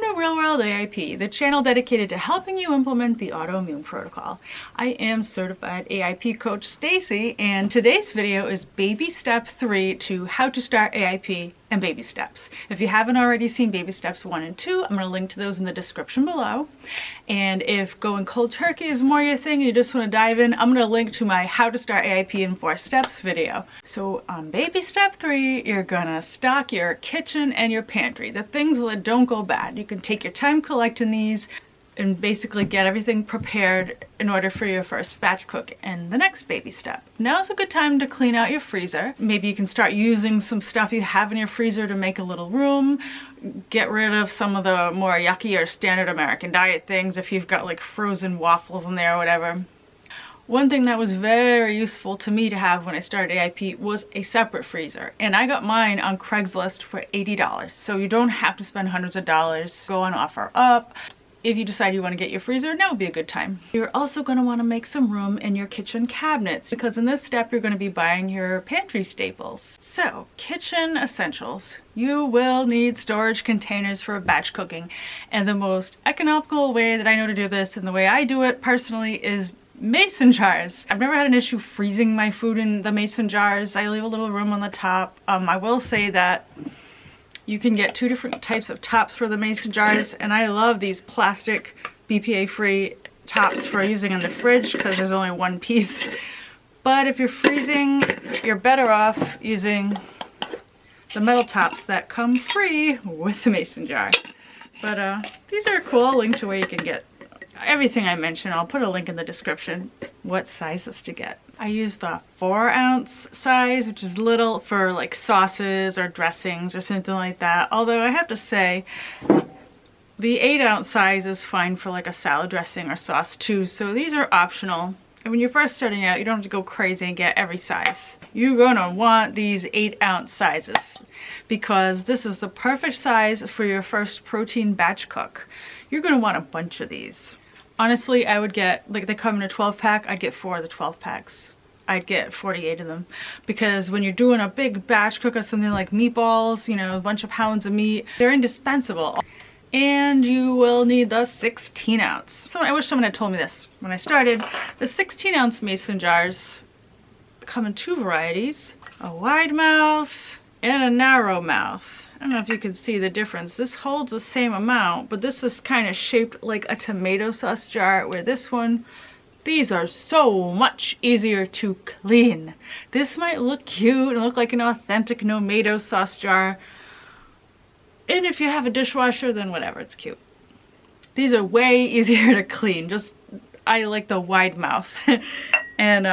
to World AIP, the channel dedicated to helping you implement the Autoimmune Protocol. I am certified AIP coach Stacy, and today's video is baby step 3 to how to start AIP and baby steps. If you haven't already seen baby steps 1 and 2, I'm going to link to those in the description below. And if going cold turkey is more your thing and you just want to dive in, I'm going to link to my how to start AIP in 4 steps video. So on baby step 3, you're going to stock your kitchen and your pantry, the things that don't go bad. You can take your time collecting these and basically get everything prepared in order for your first batch cook and the next baby step. Now's a good time to clean out your freezer. Maybe you can start using some stuff you have in your freezer to make a little room. Get rid of some of the more yucky or standard American diet things if you've got like frozen waffles in there or whatever. One thing that was very useful to me to have when I started AIP was a separate freezer, and I got mine on Craigslist for $80, so you don't have to spend hundreds of dollars. Go on OfferUp. If you decide you want to get your freezer, now would be a good time. You're also going to want to make some room in your kitchen cabinets, because in this step you're going to be buying your pantry staples. So, kitchen essentials. You will need storage containers for batch cooking, and the most economical way that I know to do this, and the way I do it personally, is mason jars. I've never had an issue freezing my food in the mason jars. I leave a little room on the top. I will say that you can get 2 different types of tops for the mason jars, and I love these plastic BPA-free tops for using in the fridge because there's only one piece. But if you're freezing, you're better off using the metal tops that come free with the mason jar. But these are cool. I'll link to where you can get everything I mentioned. I'll put a link in the description what sizes to get. I use the 4-ounce size, which is little for like sauces or dressings or something like that. Although I have to say, the 8-ounce size is fine for like a salad dressing or sauce too. So these are optional. And when you're first starting out, you don't have to go crazy and get every size. You're gonna want these 8-ounce sizes because this is the perfect size for your first protein batch cook. You're gonna want a bunch of these. Honestly, I would get, like they come in a 12-pack, I'd get 4 of the 12 packs. I'd get 48 of them. Because when you're doing a big batch cook of something like meatballs, you know, a bunch of pounds of meat, they're indispensable. And you will need the 16-ounce. So I wish someone had told me this when I started. The 16-ounce mason jars come in 2 varieties, a wide mouth and a narrow mouth. I don't know if you can see the difference. This holds the same amount, but this is kind of shaped like a tomato sauce jar, where this one, these are so much easier to clean. This might look cute and look like an authentic tomato sauce jar. And if you have a dishwasher, then whatever, it's cute. These are way easier to clean. Just, I like the wide mouth. And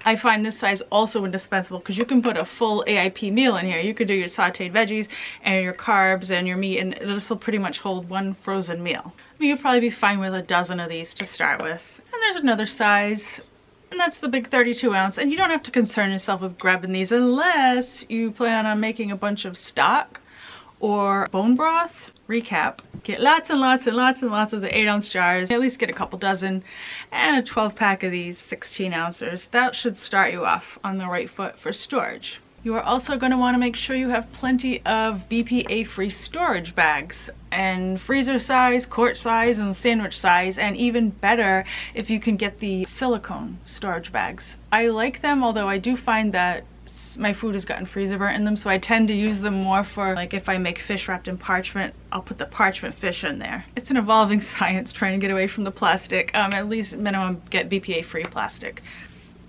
I find this size also indispensable because you can put a full AIP meal in here. You could do your sauteed veggies and your carbs and your meat, and this will pretty much hold 1 frozen meal. I mean, you'll probably be fine with a dozen of these to start with. And there's another size, and that's the big 32-ounce. And you don't have to concern yourself with grabbing these unless you plan on making a bunch of stock or bone broth. Recap, get lots and lots and lots and lots of the 8-ounce jars, at least get a couple dozen, and a 12-pack of these 16-ouncers. That should start you off on the right foot for storage. You are also going to want to make sure you have plenty of BPA-free storage bags, and freezer size, quart size, and sandwich size, and even better if you can get the silicone storage bags. I like them, although I do find that my food has gotten freezer burnt in them, so I tend to use them more for, like, if I make fish wrapped in parchment, I'll put the parchment fish in there. It's an evolving science trying to get away from the plastic. At least minimum get BPA free plastic.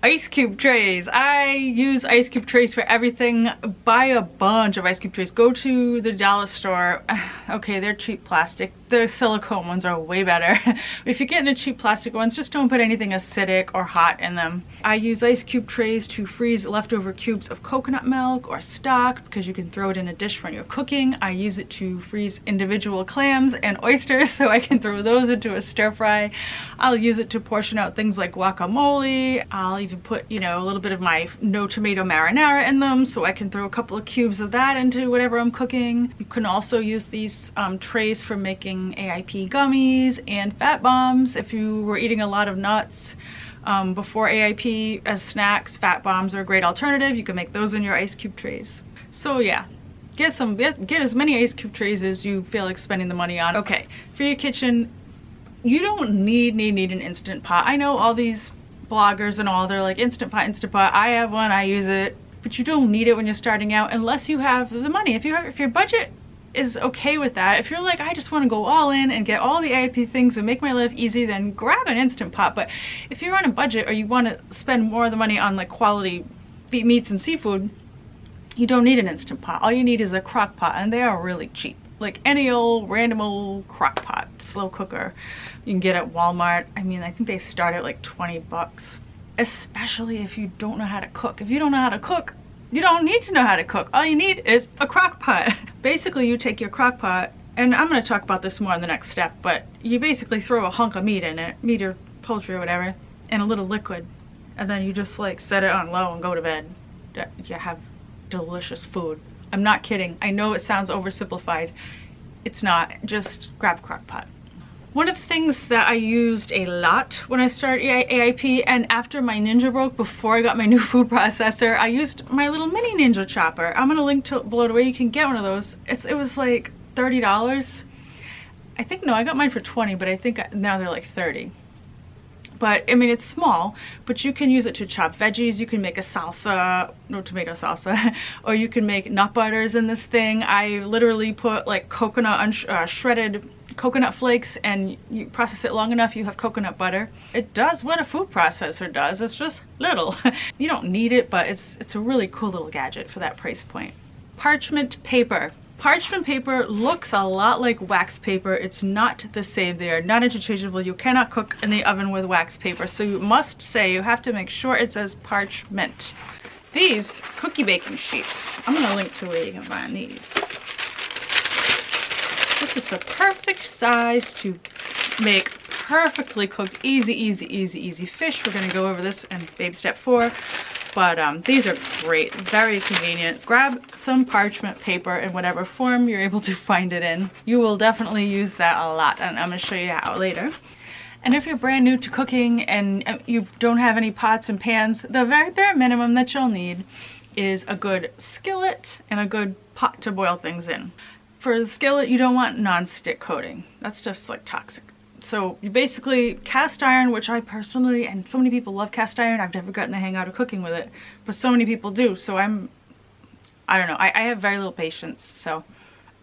Ice cube trays. I use ice cube trays for everything. Buy a bunch of ice cube trays. Go to the dollar store. Okay, they're cheap plastic. The silicone ones are way better. If you're getting the cheap plastic ones, just don't put anything acidic or hot in them. I use ice cube trays to freeze leftover cubes of coconut milk or stock because you can throw it in a dish when you're cooking. I use it to freeze individual clams and oysters so I can throw those into a stir fry. I'll use it to portion out things like guacamole. I'll even put, you know, a little bit of my no tomato marinara in them so I can throw a couple of cubes of that into whatever I'm cooking. You can also use these trays for making AIP gummies and fat bombs. If you were eating a lot of nuts before AIP as snacks, fat bombs are a great alternative. You can make those in your ice cube trays. So yeah, Get as many ice cube trays as you feel like spending the money on. Okay, for your kitchen, you don't need an Instant Pot. I know all these bloggers and all, they're like Instant Pot. I have one, I use it, but you don't need it when you're starting out unless you have the money. If your budget is okay with that, if you're like, I just want to go all in and get all the AIP things and make my life easy, then grab an Instant Pot. But if you're on a budget or you want to spend more of the money on like quality meats and seafood, you don't need an Instant Pot. All you need is a crock pot, and they are really cheap. Like any old random old crock pot, slow cooker you can get at Walmart. I mean, I think they start at like 20 bucks, especially if you don't know how to cook. If you don't know how to cook, you don't need to know how to cook. All you need is a crock pot. Basically, you take your crock pot, and I'm going to talk about this more in the next step, but you basically throw a hunk of meat in it, meat or poultry or whatever, and a little liquid, and then you just like set it on low and go to bed. You have delicious food. I'm not kidding. I know it sounds oversimplified. It's not. Just grab a crock pot. One of the things that I used a lot when I started AIP and after my Ninja broke, before I got my new food processor, I used my little mini Ninja chopper. I'm gonna link to below to where you can get one of those. It was like $30. I think, no, I got mine for 20, but I think now they're like 30. But I mean, it's small, but you can use it to chop veggies. You can make a salsa, no tomato salsa, or you can make nut butters in this thing. I literally put like shredded coconut flakes, and you process it long enough, you have coconut butter. It does what a food processor does. It's just little. You don't need it, but it's a really cool little gadget for that price point. Parchment paper. Parchment paper looks a lot like wax paper. It's not the same. They are not interchangeable. You cannot cook in the oven with wax paper. So you have to make sure it says parchment. These cookie baking sheets, I'm gonna link to where you can find these. This is the perfect size to make perfectly cooked, easy fish. We're gonna go over this in baby step 4. But these are great, very convenient. Grab some parchment paper in whatever form you're able to find it in. You will definitely use that a lot, and I'm gonna show you how later. And if you're brand new to cooking and you don't have any pots and pans, the very bare minimum that you'll need is a good skillet and a good pot to boil things in. For the skillet, you don't want non-stick coating. That stuff's like toxic. So you basically cast iron, which I personally, and so many people love cast iron. I've never gotten the hang out of cooking with it, but so many people do. So I don't know. I have very little patience, so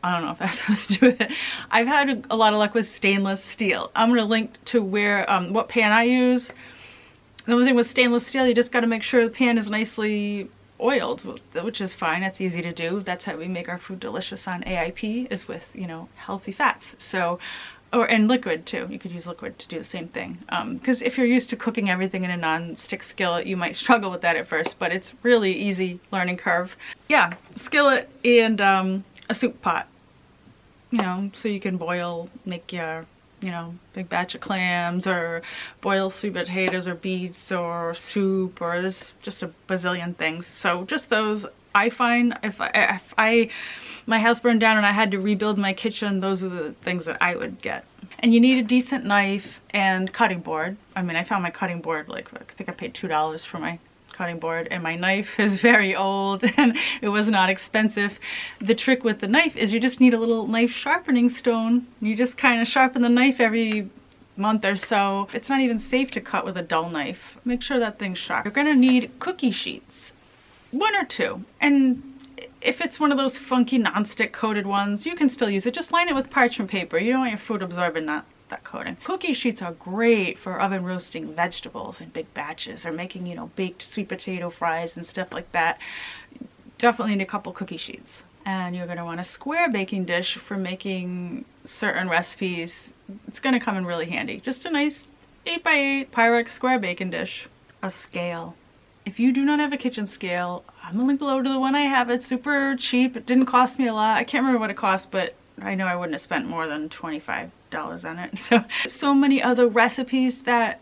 I don't know if that's something to do with it. I've had a lot of luck with stainless steel. I'm gonna link to where what pan I use. The only thing with stainless steel, you just got to make sure the pan is nicely oiled, which is fine. That's easy to do. That's how we make our food delicious on AIP, is with, you know, healthy fats. So. And liquid too. You could use liquid to do the same thing. Because if you're used to cooking everything in a non-stick skillet, you might struggle with that at first, but it's really easy learning curve. Yeah, skillet and a soup pot. You know, so you can make your, you know, big batch of clams, or boil sweet potatoes or beets or soup, or there's just a bazillion things. So just those. I find if my house burned down and I had to rebuild my kitchen, those are the things that I would get. And you need a decent knife and cutting board. I mean, I found my cutting board, like, I think I paid $2 for my cutting board, and my knife is very old and it was not expensive. The trick with the knife is you just need a little knife sharpening stone. You just kind of sharpen the knife every month or so. It's not even safe to cut with a dull knife. Make sure that thing's sharp. You're gonna need cookie sheets. 1 or 2, and if it's one of those funky non-stick coated ones, you can still use it. Just line it with parchment paper. You don't want your food absorbing that coating. Cookie sheets are great for oven roasting vegetables in big batches, or making, you know, baked sweet potato fries and stuff like that. Definitely need a couple cookie sheets. And you're going to want a square baking dish for making certain recipes. It's going to come in really handy. Just a nice 8x8 Pyrex square baking dish. A scale. If you do not have a kitchen scale, I'm gonna link below to the one I have. It's super cheap. It didn't cost me a lot. I can't remember what it cost, but I know I wouldn't have spent more than $25 on it. So many other recipes that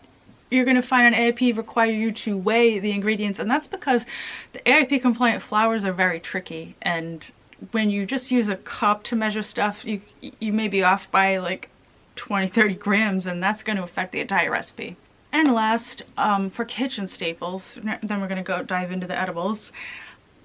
you're gonna find on AIP require you to weigh the ingredients, and that's because the AIP compliant flours are very tricky. And when you just use a cup to measure stuff, you may be off by like 20-30 grams, and that's going to affect the entire recipe. And last, for kitchen staples, then we're going to go dive into the edibles.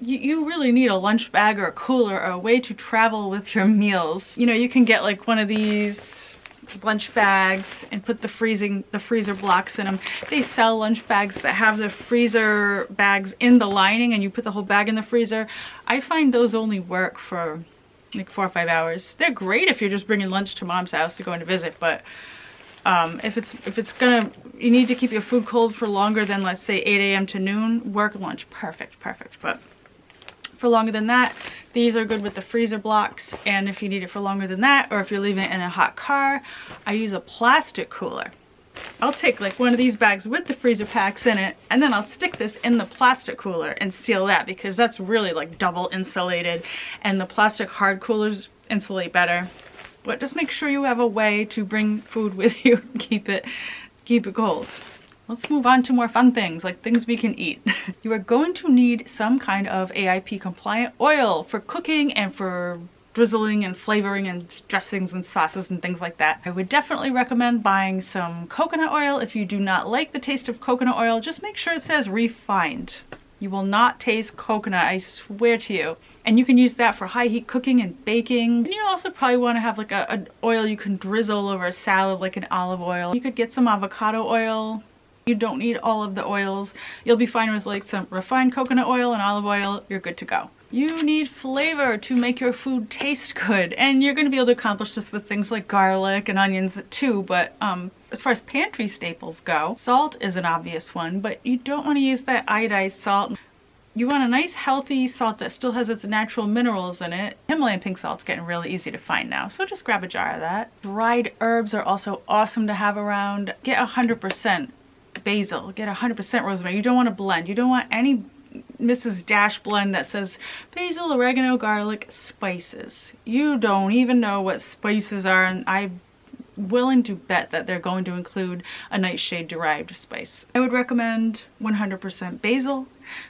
you really need a lunch bag or a cooler or a way to travel with your meals. You know, you can get like one of these lunch bags and put the freezer blocks in them. They sell lunch bags that have the freezer bags in the lining and you put the whole bag in the freezer. I find those only work for like 4 or 5 hours. They're great if you're just bringing lunch to mom's house to go in to visit, but if it's gonna, you need to keep your food cold for longer than, let's say, 8 a.m. to noon, work lunch, perfect. But for longer than that, these are good with the freezer blocks. And if you need it for longer than that, or if you're leaving it in a hot car, I use a plastic cooler. I'll take like one of these bags with the freezer packs in it, and then I'll stick this in the plastic cooler and seal that, because that's really like double insulated, and the plastic hard coolers insulate better. But just make sure you have a way to bring food with you and keep it cold. Let's move on to more fun things, like things we can eat. You are going to need some kind of AIP compliant oil for cooking and for drizzling and flavoring and dressings and sauces and things like that. I would definitely recommend buying some coconut oil. If you do not like the taste of coconut oil, just make sure it says refined. You will not taste coconut, I swear to you. And you can use that for high heat cooking and baking. And you also probably want to have like an oil you can drizzle over a salad, like an olive oil. You could get some avocado oil. You don't need all of the oils. You'll be fine with like some refined coconut oil and olive oil. You're good to go. You need flavor to make your food taste good, and you're going to be able to accomplish this with things like garlic and onions too, but as far as pantry staples go, salt is an obvious one, but you don't want to use that iodized salt. You want a nice healthy salt that still has its natural minerals in it. Himalayan pink salt's getting really easy to find now, so just grab a jar of that. Dried herbs are also awesome to have around. Get 100% basil, get 100% rosemary. You don't want to blend. You don't want any Mrs. Dash blend that says basil, oregano, garlic, spices. You don't even know what spices are, and I'm willing to bet that they're going to include a nightshade derived spice. I would recommend 100% basil,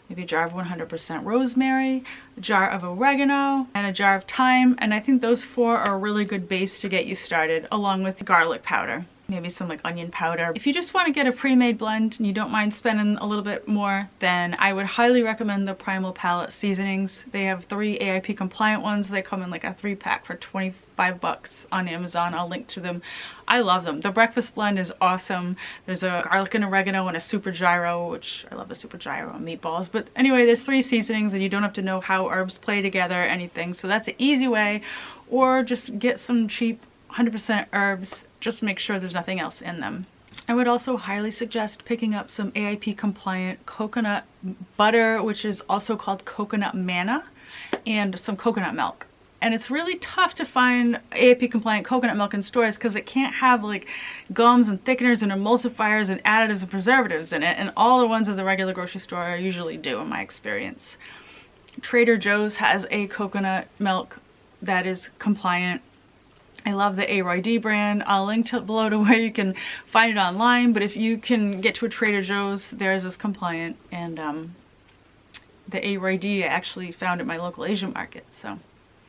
maybe a jar of 100% rosemary, a jar of oregano, and a jar of thyme, and I think those 4 are a really good base to get you started, along with garlic powder. Maybe some like onion powder. If you just want to get a pre-made blend and you don't mind spending a little bit more, then I would highly recommend the Primal Palette seasonings. They have 3 AIP compliant ones. They come in like a 3-pack for $25 on Amazon. I'll link to them. I love them. The breakfast blend is awesome. There's a garlic and oregano and a super gyro, which I love the super gyro and meatballs. But anyway, there's 3 seasonings and you don't have to know how herbs play together or anything. So that's an easy way. Or just get some cheap 100% herbs. Just make sure there's nothing else in them. I would also highly suggest picking up some AIP compliant coconut butter, which is also called coconut manna, and some coconut milk. And it's really tough to find AIP compliant coconut milk in stores because it can't have like gums and thickeners and emulsifiers and additives and preservatives in it, and all the ones at the regular grocery store usually do, in my experience. Trader Joe's has a coconut milk that is compliant. I love the AROID brand. I'll link below to where you can find it online, but if you can get to a Trader Joe's, theirs is compliant. And the AROID I actually found at my local Asian market. So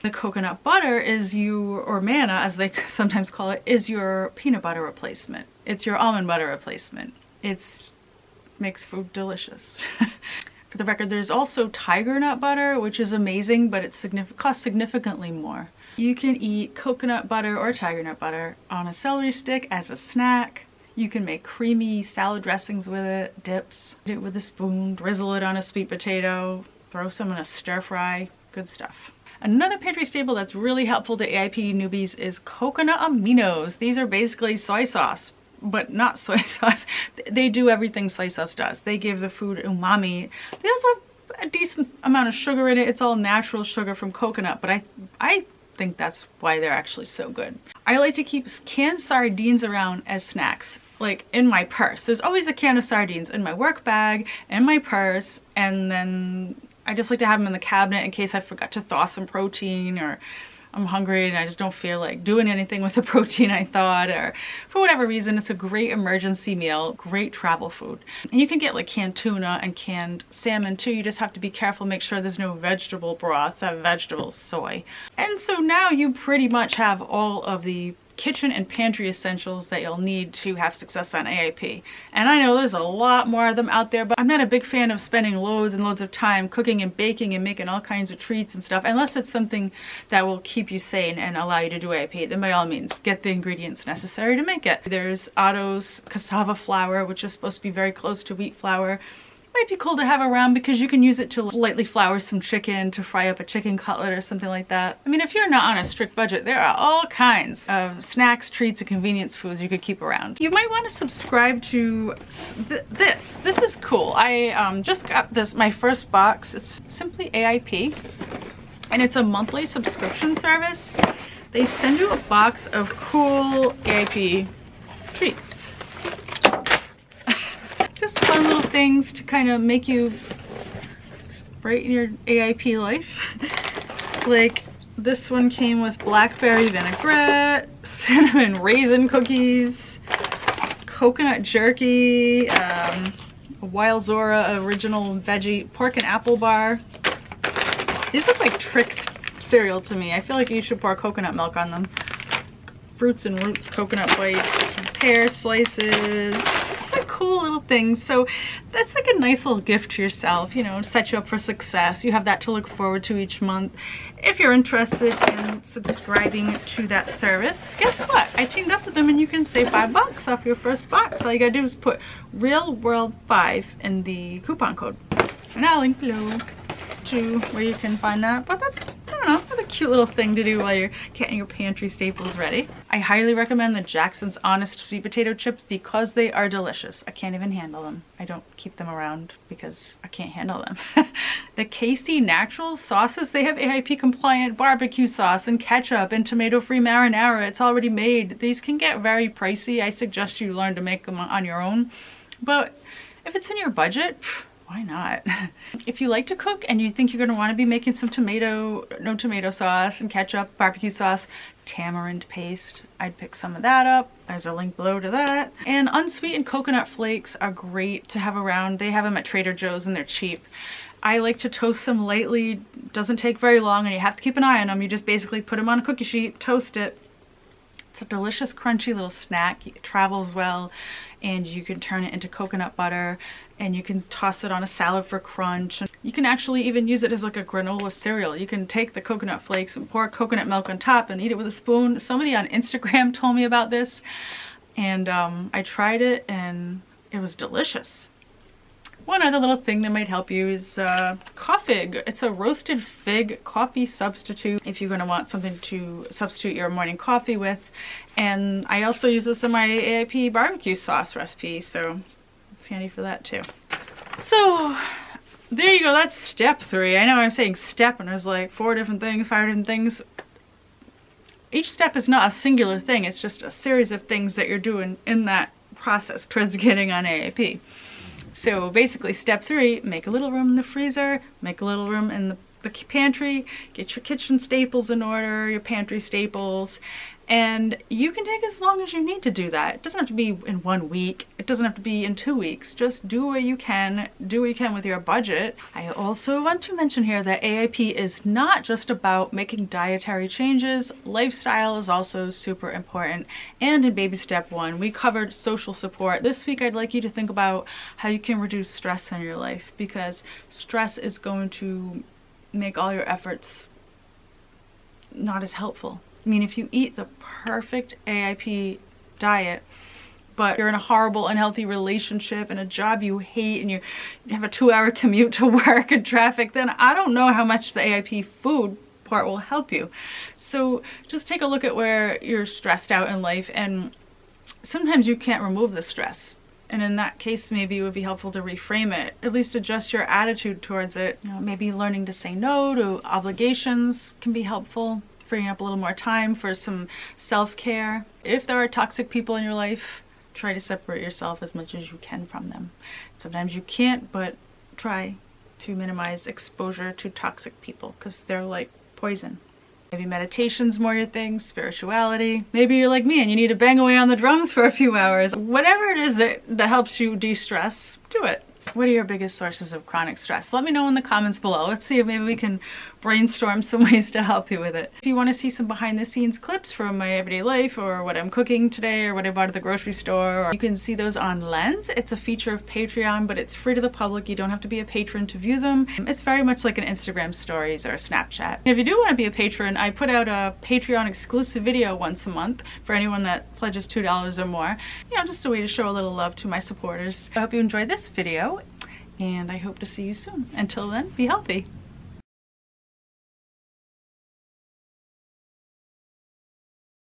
the coconut butter is or manna as they sometimes call it, is your peanut butter replacement. It's your almond butter replacement. Makes food delicious. For the record, there's also tiger nut butter, which is amazing, but it costs significantly more. You can eat coconut butter or tiger nut butter on a celery stick as a snack. You can make creamy salad dressings with it, dips, eat it with a spoon, drizzle it on a sweet potato, throw some in a stir fry, good stuff. Another pantry staple that's really helpful to AIP newbies is coconut aminos. These are basically soy sauce, but not soy sauce. They do everything soy sauce does. They give the food umami. There's a decent amount of sugar in it. It's all natural sugar from coconut, but I think that's why they're actually so good. I like to keep canned sardines around as snacks, like in my purse. There's always a can of sardines in my work bag, in my purse, and then I just like to have them in the cabinet in case I forgot to thaw some protein, or I'm hungry and I just don't feel like doing anything with the protein I thought, or for whatever reason. It's a great emergency meal, great travel food. And you can get like canned tuna and canned salmon too. You just have to be careful, make sure there's no vegetable broth, vegetable soy. And so now you pretty much have all of the kitchen and pantry essentials that you'll need to have success on AIP. And I know there's a lot more of them out there, but I'm not a big fan of spending loads and loads of time cooking and baking and making all kinds of treats and stuff, unless it's something that will keep you sane and allow you to do AIP. Then by all means, get the ingredients necessary to make it. There's Otto's cassava flour, which is supposed to be very close to wheat flour. Might be cool to have around because you can use it to lightly flour some chicken, to fry up a chicken cutlet or something like that. I mean, if you're not on a strict budget, there are all kinds of snacks, treats, and convenience foods you could keep around. You might want to subscribe to this. This is cool. I just got this, my first box. It's simply AIP, and it's a monthly subscription service. They send you a box of cool AIP treats. Just fun little things to kind of make you brighten your AIP life. Like this one came with blackberry vinaigrette, cinnamon raisin cookies, coconut jerky, a Wild Zora original veggie pork and apple bar. These look like Trix cereal to me. I feel like you should pour coconut milk on them. Fruits and roots coconut bites, pear slices. Like cool little things. So that's like a nice little gift to yourself, you know, to set you up for success. You have that to look forward to each month. If you're interested in subscribing to that service, guess what? I teamed up with them and you can save $5 off your first box. All you gotta do is put Real World 5 in the coupon code. And I'll link below to where you can find that. But that's, I don't know, that's a cute little thing to do while you're getting your pantry staples ready. I highly recommend the Jackson's Honest sweet potato chips because they are delicious. I can't even handle them. I don't keep them around because I can't handle them. The KC Naturals sauces, they have AIP compliant barbecue sauce and ketchup and tomato-free marinara. It's already made. These can get very pricey. I suggest you learn to make them on your own. But if it's in your budget, why not? If you like to cook and you think you're going to want to be making some no tomato sauce and ketchup, barbecue sauce, tamarind paste, I'd pick some of that up. There's a link below to that. And unsweetened coconut flakes are great to have around. They have them at Trader Joe's and they're cheap. I like to toast them lightly. Doesn't take very long and you have to keep an eye on them. You just basically put them on a cookie sheet, toast it. It's a delicious crunchy little snack. It travels well and you can turn it into coconut butter and you can toss it on a salad for crunch. You can actually even use it as like a granola cereal. You can take the coconut flakes and pour coconut milk on top and eat it with a spoon. Somebody on Instagram told me about this and I tried it and it was delicious. One other little thing that might help you is coffee. It's a roasted fig coffee substitute if you're going to want something to substitute your morning coffee with. And I also use this in my AIP barbecue sauce recipe, so it's handy for that too. So there you go, that's step 3. I know I'm saying step and there's like 4 different things, 5 different things. Each step is not a singular thing, it's just a series of things that you're doing in that process towards getting on AIP. So basically step 3, make a little room in the freezer, make a little room in the pantry, get your kitchen staples in order, your pantry staples, and you can take as long as you need to do that. It doesn't have to be in 1 week, it doesn't have to be in 2 weeks, just do what you can with your budget. I also want to mention here that AIP is not just about making dietary changes, lifestyle is also super important. And in baby step 1, we covered social support. This week I'd like you to think about how you can reduce stress in your life because stress is going to make all your efforts not as helpful. I mean, if you eat the perfect AIP diet, but you're in a horrible, unhealthy relationship and a job you hate and you have a 2-hour commute to work and traffic, then I don't know how much the AIP food part will help you. So just take a look at where you're stressed out in life, and sometimes you can't remove the stress. And in that case, maybe it would be helpful to reframe it, at least adjust your attitude towards it. You know, maybe learning to say no to obligations can be helpful. Freeing up a little more time for some self-care. If there are toxic people in your life, try to separate yourself as much as you can from them. Sometimes you can't, but try to minimize exposure to toxic people because they're like poison. Maybe meditation's more your thing, spirituality. Maybe you're like me and you need to bang away on the drums for a few hours. Whatever it is that helps you de-stress, do it. What are your biggest sources of chronic stress? Let me know in the comments below. Let's see if maybe we can brainstorm some ways to help you with it. If you want to see some behind the scenes clips from my everyday life or what I'm cooking today or what I bought at the grocery store, or you can see those on Lens. It's a feature of Patreon, but it's free to the public. You don't have to be a patron to view them. It's very much like an Instagram stories or a Snapchat. And if you do want to be a patron, I put out a Patreon exclusive video once a month for anyone that pledges $2 or more. You know, just a way to show a little love to my supporters. I hope you enjoyed this video, and I hope to see you soon. Until then, be healthy.